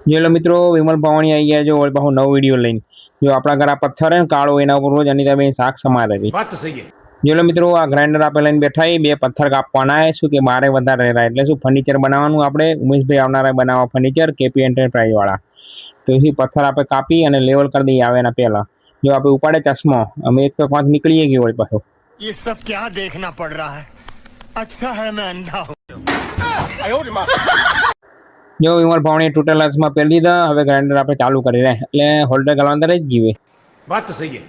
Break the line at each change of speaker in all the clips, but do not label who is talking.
जो लो मित्रों विमल भवानी आई गया जो और बहु नव वीडियो लઈને जो આપણા ઘર આ પથ્થર હે કાળો એના ઉપર રોજ અનિતાબેન શાક સમારે છે।
વાત તો સહી है।
જો લો મિત્રો આ ગ્રાઇન્ડર આપે લઈને બેઠા એ બે પથ્થર કાપવાના હે શું કે બારે વધારે રહેરા એટલે શું ફર્નિચર બનાવવાનું આપણે ઉમેશભાઈ આવનારા બનાવવા ફર્નિચર કેપી એન્ટરપ્રાઇઝ વાળા तो इसी पत्थर आपे कापी અને લેવલ કરી દઈએ આવે એના પહેલા जो आपे उपाड़े चश्मो અમે एक तो पांच निकली गई और पाछो
ये सब क्या देखना पड़ रहा है। अच्छा है मैं अंधा हूँ।
जो विमल भवानी टूटेल में પહેરી દીધા હવે ગ્રાઇન્ડર આપણે ચાલુ કરી રહ્યા એટલે હોલ્ડર ગાલવા અંદર જ જીવે।
बात तो सही है।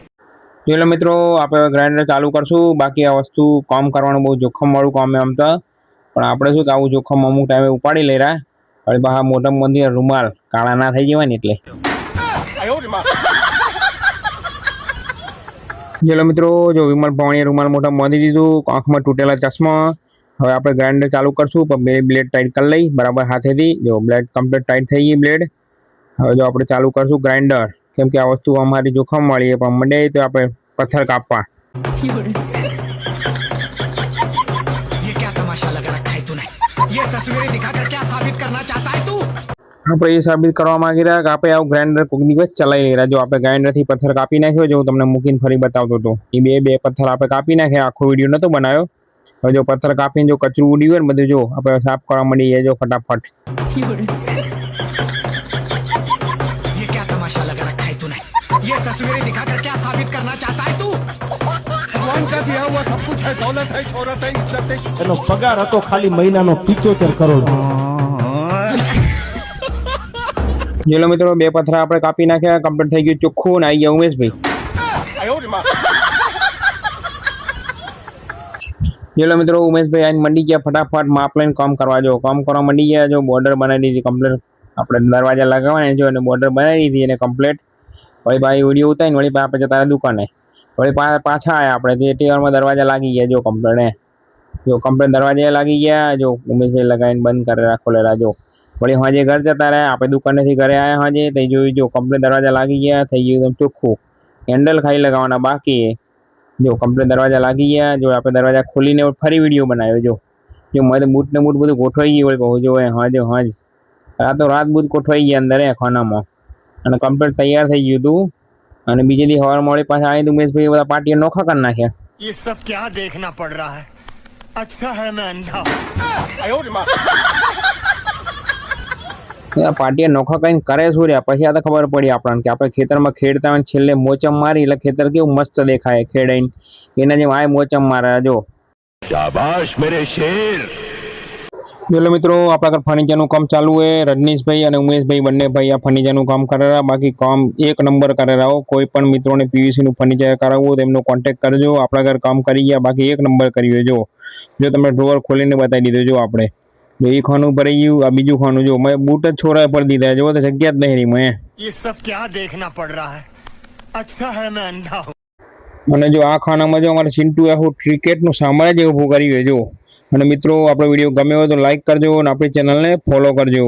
चलो मित्रों आप ग्राइंडर चालू करशू बाकी आ वस्तु काम करवानुं बहुत जोखम वाळुं काम है आम तो पण आपणे शुं के आवुं जोखम अमुक टाइमे उपाड़ी लई रह्या वळी पाछा मोटा मंदी रूमाल काळा ना थई जवाय ने एटले। चलो मित्रों जो विमल भवाणी रूमाल मोटा बांधी दीधुं आंख में तूटेला चश्मा हवे आपणे ग्राइंडर चालू करशुं पण बे ब्लेड टाइट कर लई बराबर हाथेथी जो ब्लेड कम्प्लीट टाइट थई गई ब्लेड। हवे जो आपणे चालू करशुं ग्राइंडर केम के आ वस्तु अमारी जोखम वाળી है पण मंडे तो आपणे पत्थर कापवा।
ये क्या तमाशा लगा रखा है तूने। ये तस्वीरें दिखाकर क्या साबित करना चाहता है तू।
આપણે એ સાબિત કરવા માંગી રહ્યા કે આપણે આ ગ્રાઇન્ડર કોઈક દિવસ ચલાવી રહ્યા જો આપણે ગ્રાઇન્ડરથી પથ્થર કાપી નાખ્યો જો હું તમને મૂકીને ફરી બતાવતો હતો એ બે પથ્થર આપણે કાપી નાખ્યા આખો વિડીયો નતો બનાવ્યો। હવે જો પથ્થર કાપીને જો કચરું ઉડી હોય ને બધું જો આપણે સાફ કરવા માંડીએ જો ફટાફટ।
ये क्या तमाशा लगा रखा है तूने। ये तस्वीरें दिखाकर क्या साबित करना चाहता है तू। भगवान का दिया हुआ सब कुछ है दौलत है शोहरत है इज्जत है।
એનો પગાર હતો ખાલી મહિનાનો 75 કરોડ।
જો મિત્રો બે પથ્થર આપણે કાપી નાખ્યા કમ્પ્લીટ થઈ ગયું ચોખ્ખું ને આવી ગયા ઉમેશભાઈ। जो मित्रों उमेशभाई आज मंडी गया फटाफट माप लઈને काम करवा जो काम करवा मंडी गया जो बॉर्डर बनाई दी कम्प्लीट આપણે दरवाजा लगाववाना जो અને बॉर्डर बनाई दी અને कम्प्लीट वही भाई वीडियो उतारीને वળી આપણે જતા રહ્યા દુકાને वળી पाछा आया આપણે જે ટેવરમાં दरवाजा लागी गया जो कम्प्लीट है जो कम्प्लीट दरवाजा लागी गया जो उमेशभाई लगाઈને બંધ કરે રાખોલેલા जो वળી हाजे घर जता रहा આપણે દુકાનેથી ઘરે आया हाजे तो जो कम्प्लीट दरवाजा लागी गया થઈ ગયું एकदम ચોખ્ખું हैंडल खाली लगावाना बाकी है जो कम्प्लीट दरवाजा लागी गया जो आप दरवाजा खोली ने फरी वीडियो बनायो जो मैं बूट ने बूट बधु गोठवाई गई जो हाँ जो हाँ रातो रात बूट गोठवाई गया अंदर खाना में અને कम्प्लीट तैयार थी गयु तू અને बीजे दी हवार मोड़ी पास आई उमेशभाई बधा पार्टी नोखा कर नाख्या।
ये सब क्या देखना पड़ रहा है। अच्छा है मैं अंधा हूँ।
पार्टी नोखा कहीं करे शू रहा पछी आ तो खबर पड़ी आपने कि आप खेतर में खेड़ता हो छेल्ले मोचम मारी એટલે खेतर केवुं मस्त देखाय खेड़ाई एना जेम आए मोचम मारे जो।
शाबाश मेरे शेर।
जो मित्रों अपना घर फर्निचर काम चालू है रजनीश भाई और उमेश भाई बने भाई आ फर्निचर काम करे रहा बाकी काम एक नंबर करे रहा हो कोई पण मित्रों ने पीवीसी नु फर्निचर करावू तो एमनो कॉन्टेक्ट करजो अपना घर काम करी गया बाकी एक नंबर करियो जो तमने ड्रोवर खोलीने बताई दीधो जो आपणे जो ये खानु भरी गयु आ बीजू खानु जो मैं बूट ज छोरा पर दीधा जो तो जग्या ज नहीं रही मैं।
ये सब क्या देखना पड़ रहा है। अच्छा है मैं अंधा हूँ।
અને જો આ ખાનામાં જો અમારે સિન્ટુ આખું ક્રિકેટનું સામ્રાજ્ય ઊભું કર્યું છે જો। અને મિત્રો આપણો વિડીયો ગમ્યો હોય તો લાઈક કરજો અને આપણી ચેનલને ફોલો કરજો।